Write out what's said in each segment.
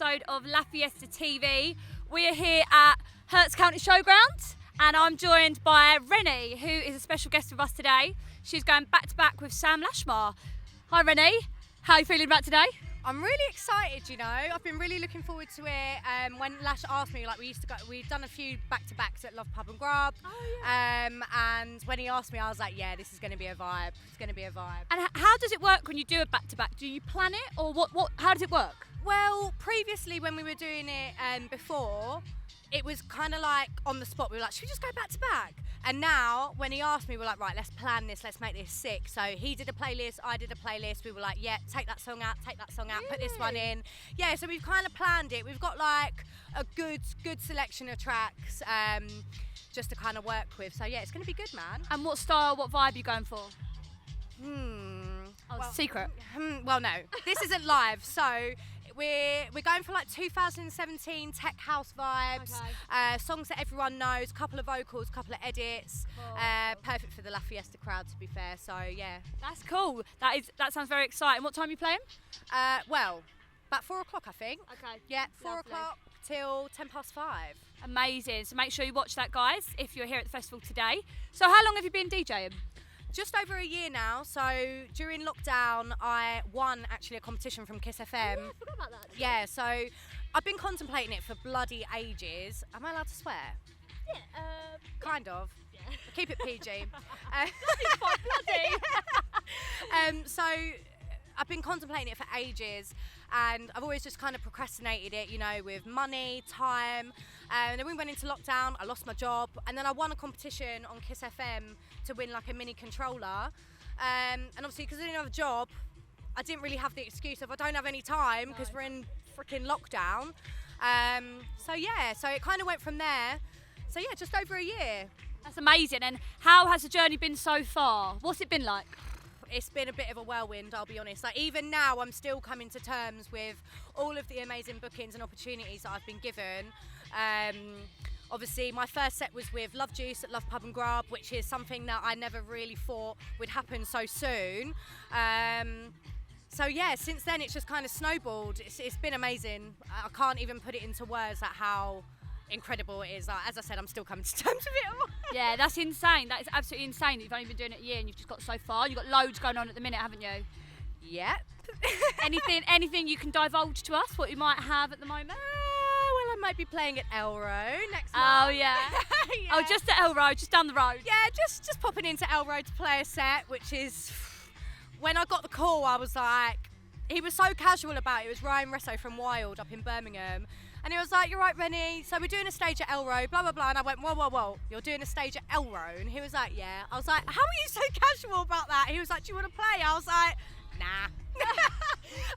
episode of La Fiesta TV. We are here at Herts County Showground and I'm joined by Rennie, who is a special guest with us today. She's going back to back with Sam Lashmar. Hi Rennie, how are you feeling about today? I'm really excited, you know. I've been really looking forward to it. When Lash asked me, like we've done a few back-to-backs at Love Pub and Grub. Oh, yeah. And when he asked me, I was like, yeah, this is going to be a vibe. It's going to be a vibe. And how does it work when you do a back-to-back? Do you plan it or what? How does it work? Well, previously when we were doing it before, it was kind of like on the spot. We were like, should we just go back to back? And now, when he asked me, we're like, right, let's plan this, let's make this sick. So he did a playlist, I did a playlist. We were like, yeah, take that song out, put this one in. Yeah, so we've kind of planned it. We've got like a good selection of tracks just to kind of work with. So yeah, it's going to be good, man. And what style, what vibe are you going for? Well, secret. Well, no, this isn't live, so we're going for like 2017 tech house vibes, Okay. Songs that everyone knows, couple of vocals, couple of edits, perfect for the La Fiesta crowd, to be fair. So yeah, That's cool. That sounds very exciting. What time are you playing? well, about 4 o'clock, I think. Okay. Yeah, 4 Lovely. o'clock till 5:10. Amazing. So make sure you watch that, guys, if you're here at the festival today. So how long have you been DJing? Just over a year now. So during lockdown, I won actually a competition from Kiss FM. I forgot about that. Yeah, so I've been contemplating it for bloody ages. Am I allowed to swear? Yeah. Kind of. Yeah. Keep it PG. It's quite bloody. So I've been contemplating it for ages and I've always just kind of procrastinated it, you know, with money, time. And then we went into lockdown, I lost my job, and then I won a competition on Kiss FM to win like a mini controller. And obviously because I didn't have a job, I didn't really have the excuse of I don't have any time because we're in freaking lockdown. So yeah, so it kind of went from there. So yeah, just over a year. That's amazing. And how has the journey been so far? What's it been like? It's been a bit of a whirlwind, I'll be honest. Like even now, I'm still coming to terms with all of the amazing bookings and opportunities that I've been given. Obviously, my first set was with Love Juice at Love Pub and Grub, which is something that I never really thought would happen so soon. So yeah, since then it's just kind of snowballed. It's been amazing. I can't even put it into words at how incredible it is. Like, as I said, I'm still coming to terms with it all. Yeah, that's insane. That is absolutely insane that you've only been doing it a year and you've just got so far. You've got loads going on at the minute, haven't you? Yep. Anything you can divulge to us, what you might have at the moment? Well, I might be playing at Elro next month. Oh, yeah. Yeah. Oh, just at Elro, just down the road. Yeah, just popping into Elro to play a set, which is... When I got the call, I was like... He was so casual about it. It was Ryan Resso from Wild up in Birmingham. And he was like, you're right, Rennie, so we're doing a stage at Elro, blah, blah, blah. And I went, whoa, you're doing a stage at Elro? And he was like, yeah. I was like, how are you so casual about that? He was like, do you want to play? I was like, nah.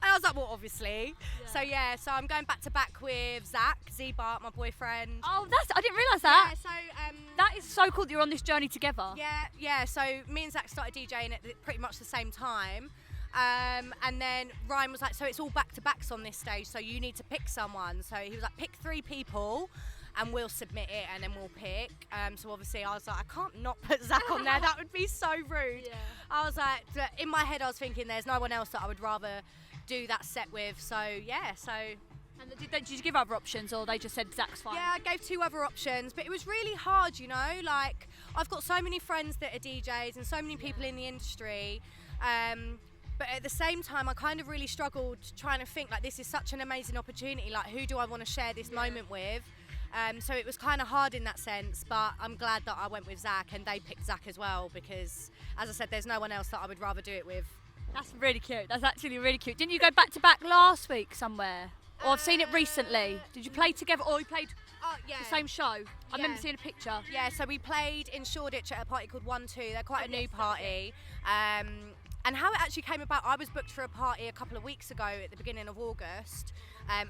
And I was like, well, obviously. Yeah. So yeah, so I'm going back to back with Zach, Z-Bart, my boyfriend. Oh, I didn't realise that. Yeah, so... That is so cool that you're on this journey together. Yeah, so me and Zach started DJing at pretty much the same time. And then Ryan was like, so it's all back-to-backs on this stage, so you need to pick someone. So he was like, pick 3 people and we'll submit it and then we'll pick. So obviously I was like, I can't not put Zach on there, that would be so rude. Yeah. I was like, in my head I was thinking there's no one else that I would rather do that set with. So yeah, so... And did you give other options or they just said Zach's fine? Yeah, I gave 2 other options, but it was really hard, you know, like I've got so many friends that are DJs and so many people in the industry. But at the same time, I kind of really struggled trying to think, like, this is such an amazing opportunity. Like, who do I want to share this moment with? So it was kind of hard in that sense, but I'm glad that I went with Zach and they picked Zach as well because, as I said, there's no one else that I would rather do it with. That's really cute. That's actually really cute. Didn't you go back to back last week somewhere? Or I've seen it recently. Did you play together or you played the same show? I remember seeing a picture. Yeah, so we played in Shoreditch at a party called 1-2. They're quite a new party. And how it actually came about, I was booked for a party a couple of weeks ago at the beginning of August,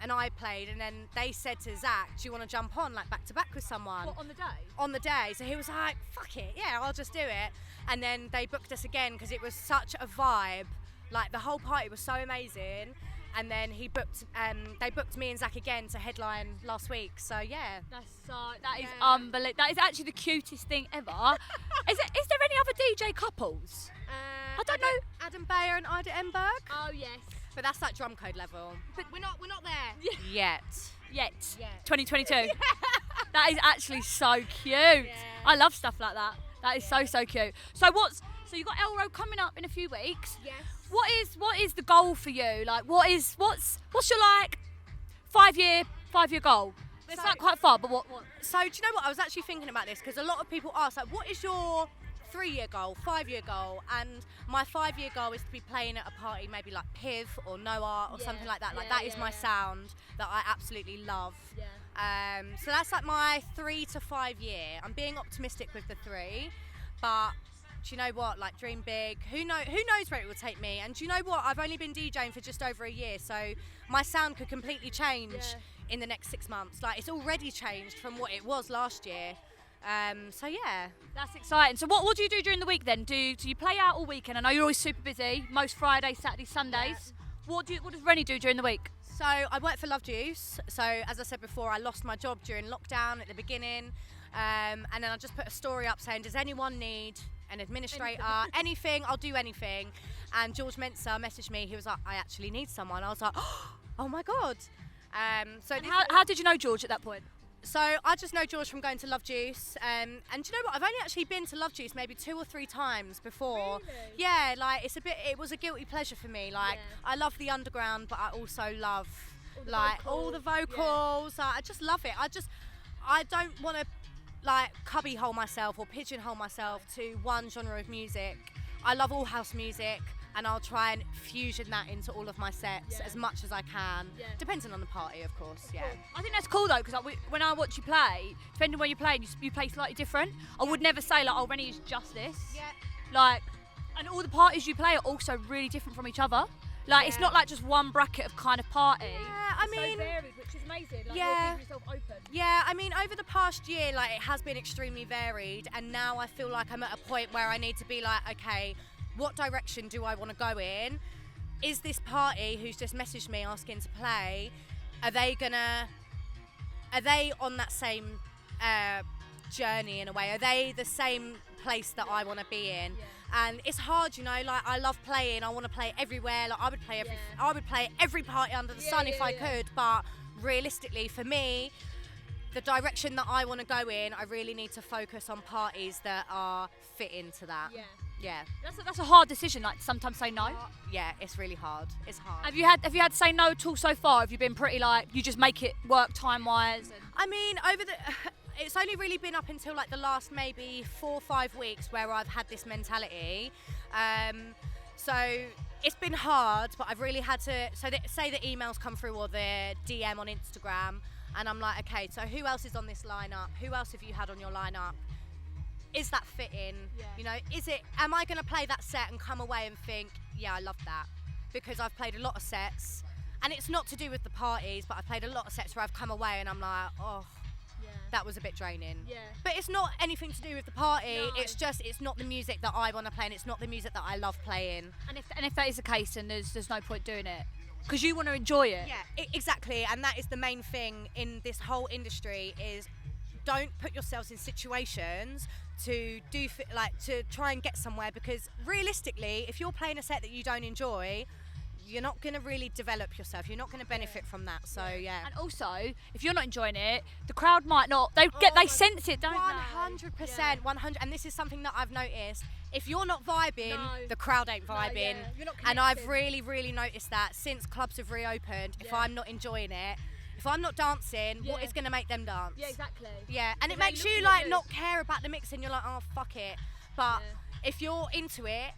and I played, and then they said to Zach, do you want to jump on, like, back to back with someone? What, on the day? On the day. So he was like, fuck it, yeah, I'll just do it. And then they booked us again because it was such a vibe. Like, the whole party was so amazing. And then they booked me and Zach again to headline last week. So yeah, that is unbelievable. That is actually the cutest thing ever. Is there any other DJ couples? I don't know. Adam Bayer and Ida Emberg. Oh yes. But that's like drum code level. But we're not there yet. Yet. Yeah. 2022. That is actually so cute. I love stuff like that. That is so cute. So you've got Elro coming up in a few weeks. Yes. What is the goal for you? Like what's your like 5-year goal? It's not quite far, but what? So do you know what? I was actually thinking about this because a lot of people ask, like, what is your 3-year goal, 5-year goal? And my 5-year goal is to be playing at a party, maybe like Piv or Noah or something like that. Like that is my sound that I absolutely love. Yeah. So that's like my 3 to 5 year. I'm being optimistic with the 3, but do you know what? Like, dream big. Who knows where it will take me? And do you know what? I've only been DJing for just over a year, so my sound could completely change in the next 6 months. Like, it's already changed from what it was last year. So yeah. That's exciting. So what do you do during the week then? Do you play out all weekend? I know you're always super busy, most Fridays, Saturdays, Sundays. Yeah. What does Rennie do during the week? So I work for Love Juice. So as I said before, I lost my job during lockdown at the beginning. And then I just put a story up saying, does anyone need an administrator? Anything, I'll do anything. And George Mensah messaged me. He was like, I actually need someone. I was like, oh my God. So how did you know George at that point? So I just know George from going to Love Juice, and do you know what? I've only actually been to Love Juice maybe 2 or 3 times before. Really? Yeah, like it was a guilty pleasure for me. Like I love the underground, but I also love all the vocals. Like, I just love it. I don't want to like cubbyhole myself or pigeonhole myself to one genre of music. I love all house music. And I'll try and fusion that into all of my sets as much as I can, depending on the party, of course. Yeah. I think that's cool though, because like, when I watch you play, depending on where you play, you play slightly different. I would never say like, oh, Rennie is just this. Yeah. Like, and all the parties you play are also really different from each other. Like, it's not like just one bracket of kind of party. Yeah, I mean, so varied, which is amazing. Like, yeah. you're keeping yourself open. Yeah, I mean, over the past year, like it has been extremely varied, and now I feel like I'm at a point where I need to be like, okay, what direction do I want to go in? Is this party who's just messaged me asking to play, are they on that same journey in a way? Are they the same place that I want to be in? Yeah. And it's hard, you know, like I love playing, I want to play everywhere, like I would play every party under the sun if I could, but realistically for me, the direction that I want to go in, I really need to focus on parties that are fit into that. Yeah. Yeah. That's a hard decision, like to sometimes say no. Yeah, it's really hard. It's hard. Have you had to say no at all so far? Have you been pretty like you just make it work time wise? I mean, it's only really been up until like the last maybe 4 or 5 weeks where I've had this mentality. So it's been hard, but I've really had to. So say the emails come through or the DM on Instagram, and I'm like, okay, so who else is on this lineup? Who else have you had on your lineup? Is that fitting? Yeah. You know, am I going to play that set and come away and think, yeah, I love that? Because I've played a lot of sets, and it's not to do with the parties, but I've played a lot of sets where I've come away and I'm like, oh, that was a bit draining. Yeah. But it's not anything to do with the party. No. It's just, it's not the music that I want to play, and it's not the music that I love playing. And if that is the case, then there's no point doing it. Because you want to enjoy it. Yeah, exactly. And that is the main thing in this whole industry is don't put yourselves in situations to try and get somewhere, because realistically, if you're playing a set that you don't enjoy, you're not going to really develop yourself. You're not going to benefit from that. So yeah. And also, if you're not enjoying it, the crowd might not. They sense it, don't they? 100%, 100. And this is something that I've noticed. If you're not vibing, the crowd ain't vibing. You're not and I've really, really noticed that since clubs have reopened. If I'm not enjoying it, if I'm not dancing, what is going to make them dance? Yeah, exactly. Yeah, and it makes you like not care about the mix, and you're like, oh, fuck it. But if you're into it,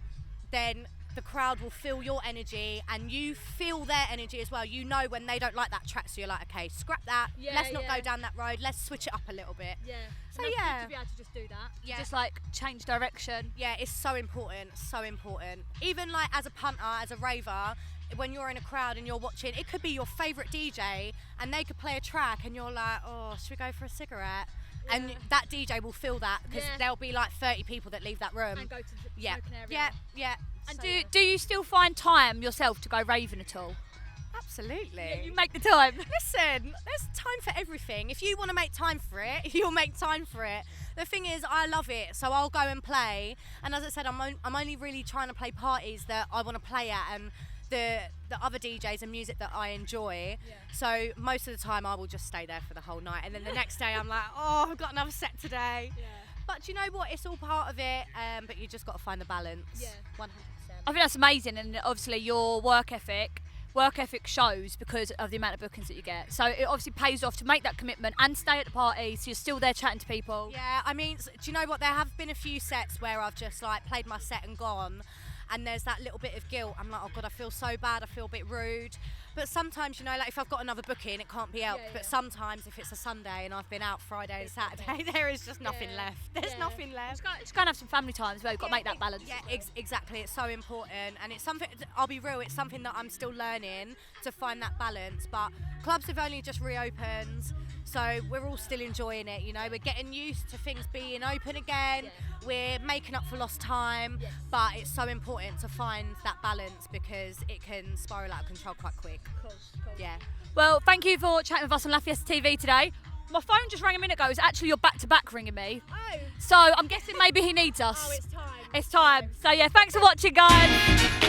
then the crowd will feel your energy, and you feel their energy as well. You know when they don't like that track, so you're like, okay, scrap that. Let's not go down that road. Let's switch it up a little bit. Yeah. So good to be able to just do that. Yeah. Just like change direction. Yeah, it's so important. So important. Even like as a punter, as a raver, when you're in a crowd and you're watching, it could be your favourite DJ and they could play a track and you're like, oh, should we go for a cigarette? Yeah. And that DJ will feel that, because there'll be like 30 people that leave that room. And go to the smoking area. Yeah. And so, do you still find time yourself to go raving at all? Absolutely. Yeah, you make the time. Listen, there's time for everything. If you want to make time for it, you'll make time for it. The thing is, I love it, so I'll go and play. And as I said, I'm only really trying to play parties that I want to play at, and the other DJs and music that I enjoy. Yeah. So most of the time I will just stay there for the whole night, and then the next day I'm like, oh, I've got another set today. Yeah. But you know what? It's all part of it. But you just got to find the balance. Yeah. 100%. I think that's amazing, and obviously your work ethic shows because of the amount of bookings that you get. So it obviously pays off to make that commitment and stay at the party, so you're still there chatting to people. Yeah, I mean, do you know what? There have been a few sets where I've just like played my set and gone, and there's that little bit of guilt. I'm like, oh God, I feel so bad, I feel a bit rude. But sometimes, you know, like if I've got another booking, it can't be helped. Yeah, yeah. But sometimes if it's a Sunday and I've been out Friday and Saturday, there is just nothing left. There's nothing left. Just go and have some family times where you've got to make that balance. Yeah, exactly. It's so important, and it's something. I'll be real. It's something that I'm still learning to find that balance. But clubs have only just reopened, so we're all still enjoying it. You know, we're getting used to things being open again. Yeah. We're making up for lost time, Yes. but it's so important to find that balance because it can spiral out of control quite quick. Cool. Yeah. Well, thank you for chatting with us on La Fiesta TV today. My phone just rang a minute ago. It's actually your back-to-back ringing me. Oh. So I'm guessing maybe he needs us. Oh, it's time. It's time. So yeah, thanks for watching, guys.